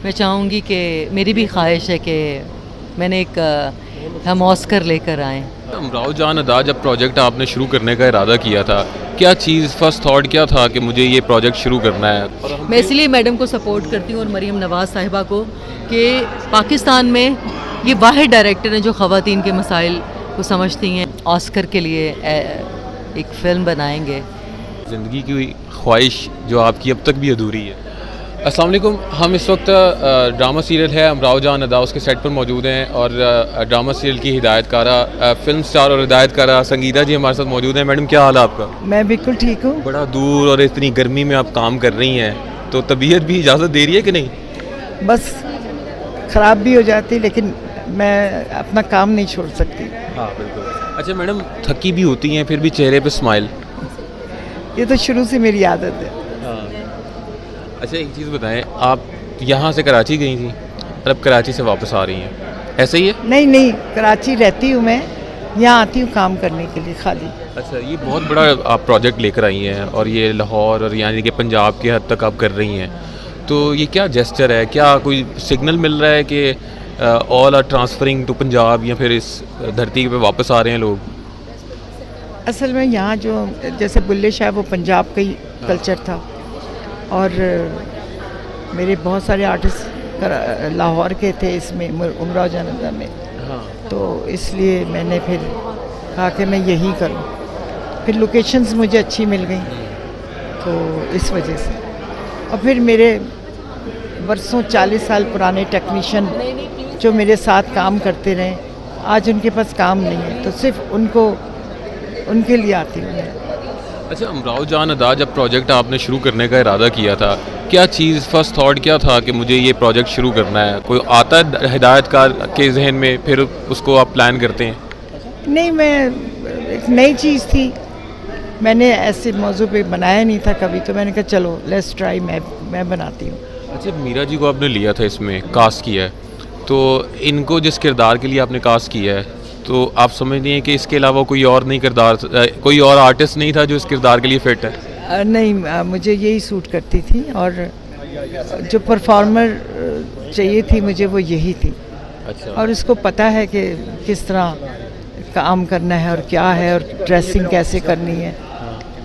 मैं चाहूँगी कि मेरी भी ख्वाहिश है कि मैंने हम ऑस्कर लेकर आएँ। अमराव जान अदा, जब प्रोजेक्ट आपने शुरू करने का इरादा किया था, क्या चीज़ फर्स्ट थॉट क्या था कि मुझे ये प्रोजेक्ट शुरू करना है? मैं इसलिए मैडम को सपोर्ट करती हूँ और मरीम नवाज़ साहिबा को कि पाकिस्तान में ये वाहिद डायरेक्टर हैं जो ख़वातीन के मसाइल को समझती हैं। ऑस्कर के लिए एक फ़िल्म बनाएंगे। ज़िंदगी की ख्वाहिश जो आपकी अब तक भी अधूरी है। अस्सलाम वालेकुम, हम इस वक्त ड्रामा सीरियल है अमराव जान अदा, उसके सेट पर मौजूद हैं और ड्रामा सीरियल की हिदायतकारा, फिल्म स्टार और हिदायतकारा संगीता जी हमारे साथ मौजूद हैं। मैडम, क्या हाल है आपका? मैं बिल्कुल ठीक हूँ। बड़ा दूर और इतनी गर्मी में आप काम कर रही हैं, तो तबीयत भी इजाज़त दे रही है कि नहीं? बस ख़राब भी हो जाती, लेकिन मैं अपना काम नहीं छोड़ सकती। हाँ बिल्कुल। अच्छा मैडम, थकी भी होती हैं फिर भी चेहरे पे स्माइल। ये तो शुरू से मेरी आदत है। हाँ। अच्छा एक चीज़ बताएं, आप यहाँ से कराची गई थी और अब कराची से वापस आ रही हैं, ऐसे ही है? नहीं नहीं, कराची रहती हूँ मैं, यहाँ आती हूँ काम करने के लिए खाली। अच्छा, ये बहुत बड़ा आप प्रोजेक्ट लेकर आई हैं और ये लाहौर और यानी कि पंजाब के हद तक आप कर रही हैं, तो ये क्या जेस्चर है? क्या कोई सिग्नल मिल रहा है कि all are transferring to Punjab, या फिर इस धरती पे वापस आ रहे हैं लोग? असल में यहाँ जो जैसे बुल्ले शाह वो पंजाब का ही कल्चर था, और मेरे बहुत सारे आर्टिस्ट लाहौर के थे इसमें अमराव जान अदा में। हाँ। तो इसलिए मैंने फिर कहा कि मैं यही करूँ। फिर लोकेशंस मुझे अच्छी मिल गई, तो इस वजह से। और फिर मेरे बरसों 40 साल पुराने टेक्नीशियन जो मेरे साथ काम करते रहे, आज उनके पास काम नहीं है, तो सिर्फ उनके लिए आती हूँ मैं। अच्छा, अमराव जान अदा, जब प्रोजेक्ट आपने शुरू करने का इरादा किया था, क्या चीज़ फर्स्ट थॉट क्या था कि मुझे ये प्रोजेक्ट शुरू करना है? कोई आता है हिदायतकार के जहन में, फिर उसको आप प्लान करते हैं? नहीं, मैं एक नई चीज़ थी, मैंने ऐसे मौजू पे बनाया नहीं था कभी, तो मैंने कहा चलो लेट्स ट्राई, मैं बनाती हूँ। अच्छा, मीरा जी को आपने लिया था, इसमें कास्ट किया है, तो इनको जिस किरदार के लिए आपने कास्ट किया है, तो आप समझती हैं कि इसके अलावा कोई और नहीं किरदार, कोई और आर्टिस्ट नहीं था जो इस किरदार के लिए फिट है? नहीं, मुझे यही सूट करती थी, और जो परफॉर्मर चाहिए थी मुझे वो यही थी। अच्छा। और उसको पता है कि किस तरह काम करना है और क्या है और ड्रेसिंग कैसे करनी है,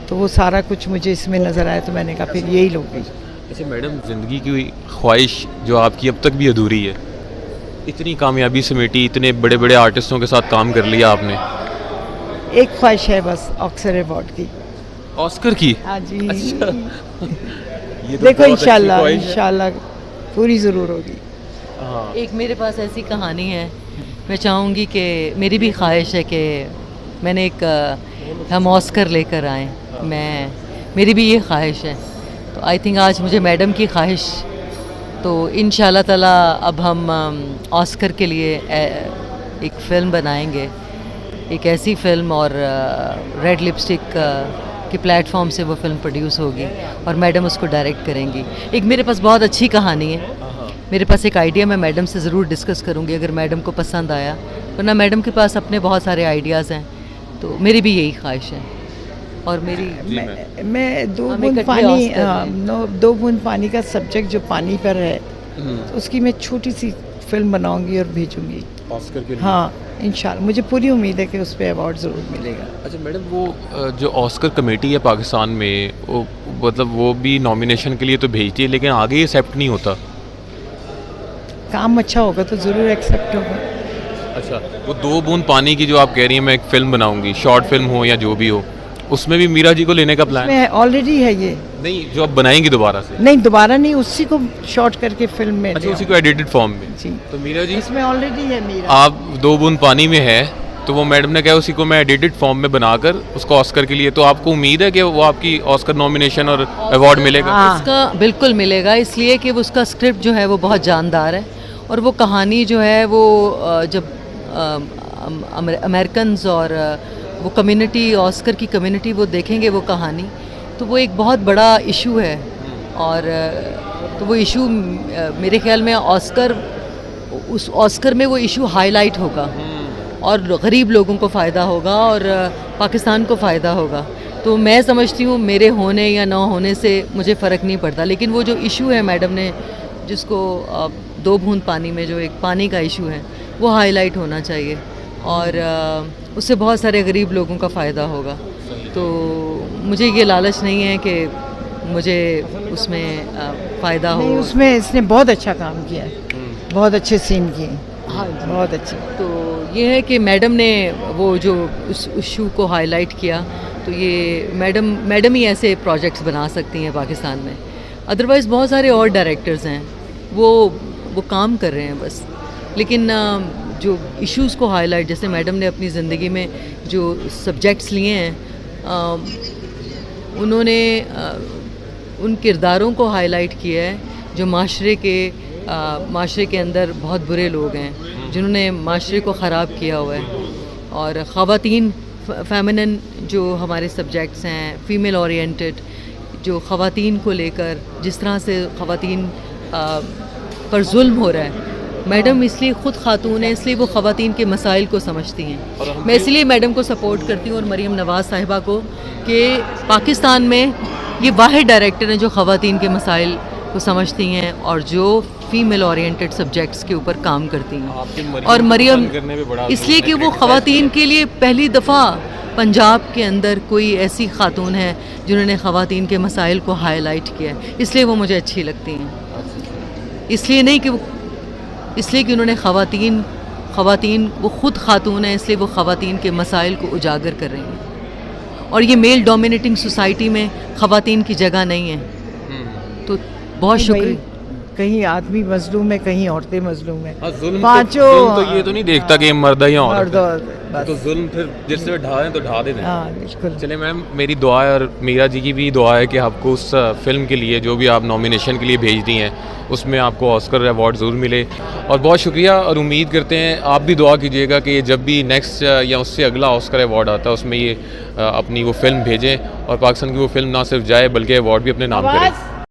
तो वो सारा कुछ मुझे इसमें नज़र आया, तो मैंने कहा फिर यही लूँगी। अच्छा मैडम, ज़िंदगी की ख्वाहिश जो आपकी अब तक भी अधूरी है, इतनी कामयाबी समेटी, इतने बड़े बड़े आर्टिस्टों के साथ काम कर लिया आपने, एक ख्वाहिश है बस, ऑस्कर अवार्ड की। ऑस्कर की? हाँ जी। अच्छा। ये तो देखो बहुत अच्छी इंशाल्लाह ख्वाहिश है। इंशाल्लाह पूरी ज़रूर होगी। हाँ। एक मेरे पास ऐसी कहानी है, मैं चाहूँगी कि मेरी भी ख्वाहिश है कि मैंने हम ऑस्कर लेकर आएँ। मेरी भी ये ख्वाहिश है, तो आई थिंक आज मुझे मैडम की ख्वाहिश, तो इंशाल्लाह ताला अब हम ऑस्कर के लिए एक फ़िल्म बनाएंगे, एक ऐसी फ़िल्म, और रेड लिपस्टिक के प्लेटफॉर्म से वो फ़िल्म प्रोड्यूस होगी और मैडम उसको डायरेक्ट करेंगी। एक मेरे पास बहुत अच्छी कहानी है, मेरे पास एक आइडिया, मैं मैडम से ज़रूर डिस्कस करूँगी अगर मैडम को पसंद आया, वरना मैडम के पास अपने बहुत सारे आइडियाज़ हैं, तो मेरी भी यही ख्वाहिश है। और मेरी मैं दो हम बूंद इकट्ठे पानी, ऑस्कर दो बूंद पानी का सब्जेक्ट जो पानी पर है, तो उसकी मैं छोटी सी फिल्म बनाऊंगी और भेजूंगी ऑस्कर के लिए? हाँ इंशाल्लाह, मुझे पूरी उम्मीद है कि उस पर अवार्ड ज़रूर मिलेगा। अच्छा मैडम, वो जो ऑस्कर कमेटी है पाकिस्तान में, वो मतलब वो भी नॉमिनेशन के लिए तो भेजती है, लेकिन आगे एक्सेप्ट नहीं होता। काम अच्छा होगा तो ज़रूर एक्सेप्ट होगा। अच्छा, वो दो बूंद पानी की जो आप कह रही हैं, मैं एक फ़िल्म बनाऊंगी, शॉर्ट फिल्म हो या जो भी हो, उसमें भी मीरा जी को लेने का प्लान? मैं ऑलरेडी है ये। नहीं, जो आप बनाएंगी दोबारा से? नहीं, दोबारा नहीं, उसी को शॉर्ट करके फिल्म में। अच्छा, उसी को एडिटेड फॉर्म में? जी। तो मीरा जी, इसमें ऑलरेडी है मीरा। आप दो बूंद पानी में है, तो वो मैडम ने कहा उसी को मैं एडिटेड फॉर्म में बनाकर उसको ऑस्कर के लिए, तो आपको उम्मीद है कि वो आपकी ऑस्कर नॉमिनेशन और अवार्ड मिलेगा? हाँ। उसका बिल्कुल मिलेगा, इसलिए कि उसका स्क्रिप्ट जो है वो बहुत जानदार है, और वो कहानी जो है वो जब अमेरिकन्स और वो कम्युनिटी, ऑस्कर की कम्युनिटी वो देखेंगे वो कहानी, तो वो एक बहुत बड़ा इशू है, और तो वो इशू मेरे ख्याल में उस ऑस्कर में वो इशू हाईलाइट होगा, और गरीब लोगों को फ़ायदा होगा और पाकिस्तान को फ़ायदा होगा। तो मैं समझती हूँ मेरे होने या ना होने से मुझे फ़र्क नहीं पड़ता, लेकिन वो जो इशू है मैडम ने जिसको दो बूंद पानी में जो एक पानी का इशू है वो हाईलाइट होना चाहिए और उससे बहुत सारे गरीब लोगों का फ़ायदा होगा। तो मुझे ये लालच नहीं है कि मुझे उसमें फ़ायदा हो। नहीं, उसमें इसने बहुत अच्छा काम किया है, बहुत अच्छे सीन किए, हाँ, बहुत अच्छे। तो ये है कि मैडम ने वो जो उस इशू को हाईलाइट किया, तो ये मैडम ही ऐसे प्रोजेक्ट्स बना सकती हैं पाकिस्तान में। अदरवाइज़ बहुत सारे और डायरेक्टर्स हैं वो काम कर रहे हैं बस, लेकिन जो इश्यूज़ को हाईलाइट, जैसे मैडम ने अपनी ज़िंदगी में जो सब्जेक्ट्स लिए हैं, उन्होंने उन किरदारों को हाईलाइट किया है जो माशरे के अंदर बहुत बुरे लोग हैं, जिन्होंने माशरे को ख़राब किया हुआ है। और ख़वातीन, फेमिनिन जो हमारे सब्जेक्ट्स हैं, फ़ीमेल ओरिएंटेड, जो ख़वातीन को लेकर जिस तरह से ख़वातीन पर जुल्म हो रहा है, मैडम इसलिए ख़ुद ख़ातून है, इसलिए वो ख़वातीन के मसाइल को समझती हैं। मैं इसलिए मैडम को सपोर्ट करती हूँ और मरीम नवाज़ साहिबा को, कि पाकिस्तान में ये वाहिद डायरेक्टर हैं जो ख़वातीन के मसाइल को समझती हैं और जो फ़ीमेल ओरिएंटेड सब्जेक्ट्स के ऊपर काम करती हैं। और मरीम इसलिए कि वो ख़वातीन के लिए पहली दफ़ा पंजाब के अंदर कोई ऐसी ख़ातून है जिन्होंने ख़वातीन के मसाइल को हाईलाइट किया है, इसलिए वो मुझे अच्छी लगती हैं। इसलिए नहीं कि इसलिए कि उन्होंने ख़वातीन वो ख़ुद ख़ातून है, इसलिए वो ख़वातीन के मसाइल को उजागर कर रही हैं। और ये मेल डोमिनेटिंग सोसाइटी में ख़वातीन की जगह नहीं है। तो बहुत शुक्रिया। कहीं आदमी मजलूम है, कहीं औरतें मजलूम है। पांचों तो ये तो नहीं देखता कि मर्द है या औरत है, तो जुल्म फिर जिससे ढा दें तो ढा देते हैं। हाँ, बिल्कुल। चले मैम, मेरी दुआ है और मीरा जी की भी दुआ है कि आपको उस फिल्म के लिए जो भी आप नॉमिनेशन के लिए भेज दी हैं, उसमें आपको ऑस्कर अवार्ड ज़रूर मिले। और बहुत शुक्रिया, और उम्मीद करते हैं आप भी दुआ कीजिएगा कि जब भी नेक्स्ट या उससे अगला ऑस्कर अवार्ड आता है उसमें ये अपनी वो फिल्म भेजें और पाकिस्तान की वो फिल्म ना सिर्फ जाए बल्कि अवार्ड भी अपने नाम करें।